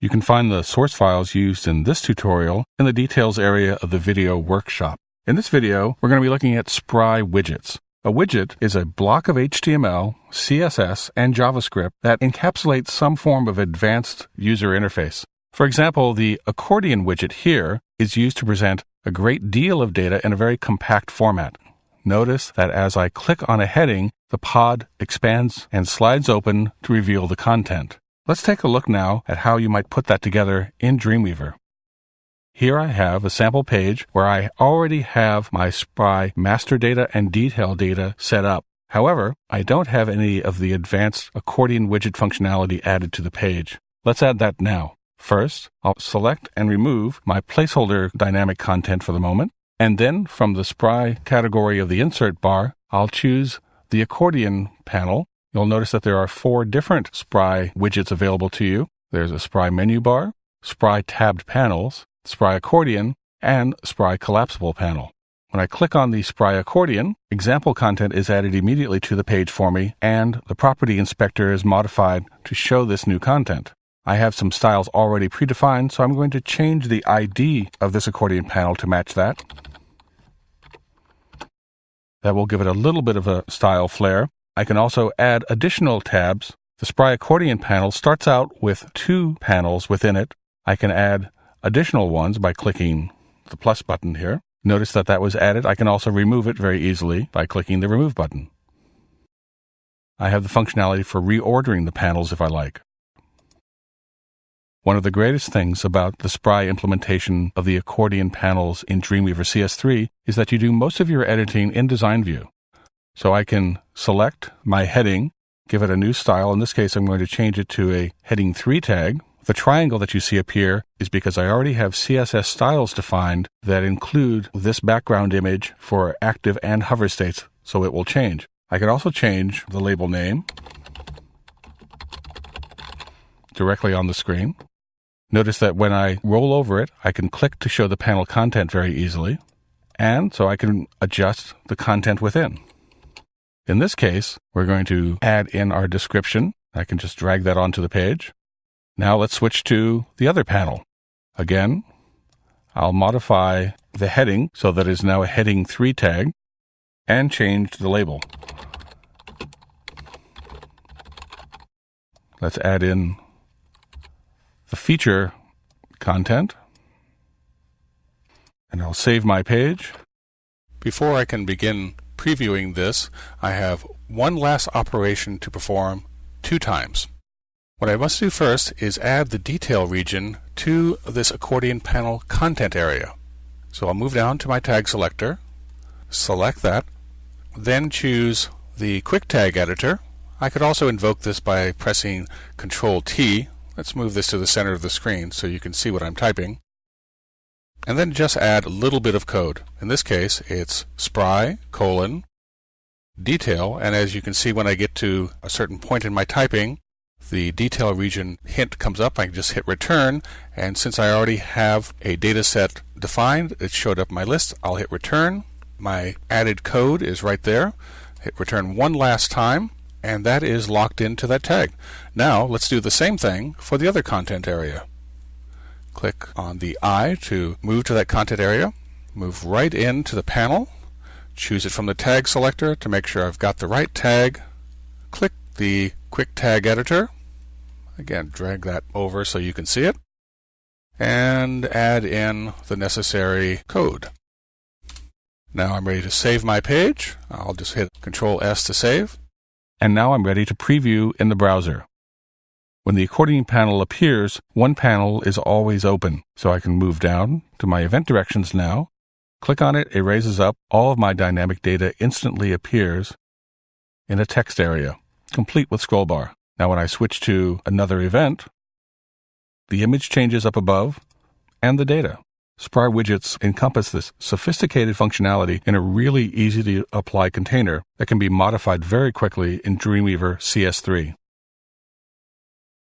You can find the source files used in this tutorial in the details area of the video workshop. In this video, we're going to be looking at Spry widgets. A widget is a block of HTML, CSS, and JavaScript that encapsulates some form of advanced user interface. For example, the accordion widget here is used to present a great deal of data in a very compact format. Notice that as I click on a heading, the pod expands and slides open to reveal the content. Let's take a look now at how you might put that together in Dreamweaver. Here I have a sample page where I already have my Spry master data and detail data set up. However, I don't have any of the advanced accordion widget functionality added to the page. Let's add that now. First, I'll select and remove my placeholder dynamic content for the moment, and then from the Spry category of the insert bar, I'll choose the accordion panel. You'll notice that there are 4 different Spry widgets available to you. There's a Spry menu bar, Spry tabbed panels, Spry accordion, and Spry collapsible panel. When I click on the Spry accordion, example content is added immediately to the page for me, and the property inspector is modified to show this new content. I have some styles already predefined, so I'm going to change the ID of this accordion panel to match that. That will give it a little bit of a style flair. I can also add additional tabs. The Spry accordion panel starts out with 2 panels within it. I can add additional ones by clicking the plus button here. Notice that that was added. I can also remove it very easily by clicking the remove button. I have the functionality for reordering the panels if I like. One of the greatest things about the Spry implementation of the accordion panels in Dreamweaver CS3 is that you do most of your editing in Design View. So I can select my heading, give it a new style. In this case, I'm going to change it to a heading 3 tag. The triangle that you see appear is because I already have CSS styles defined that include this background image for active and hover states, so it will change. I can also change the label name directly on the screen. Notice that when I roll over it, I can click to show the panel content very easily, and so I can adjust the content within. In this case, we're going to add in our description. I can just drag that onto the page. Now let's switch to the other panel. Again, I'll modify the heading so that it is now a heading 3 tag and change the label. Let's add in the feature content, and I'll save my page. Before I can begin previewing this, I have one last operation to perform 2 times. What I must do first is add the detail region to this accordion panel content area. So I'll move down to my tag selector, select that, then choose the quick tag editor. I could also invoke this by pressing Ctrl-T. Let's move this to the center of the screen so you can see what I'm typing. And then just add a little bit of code. In this case, it's Spry, detail, and as you can see when I get to a certain point in my typing, the detail region hint comes up. I can just hit return, and since I already have a data set defined, it showed up in my list. I'll hit return. My added code is right there. Hit return one last time, and that is locked into that tag. Now let's do the same thing for the other content area. Click on the eye to move to that content area. Move right into the panel. Choose it from the tag selector to make sure I've got the right tag. Click the quick tag editor. Again, drag that over so you can see it. And add in the necessary code. Now I'm ready to save my page. I'll just hit Ctrl-S to save. And now I'm ready to preview in the browser. When the accordion panel appears, one panel is always open. So I can move down to my event directions now. Click on it, it raises up. All of my dynamic data instantly appears in a text area, complete with scroll bar. Now when I switch to another event, the image changes up above and the data. Spry widgets encompass this sophisticated functionality in a really easy to apply container that can be modified very quickly in Dreamweaver CS3.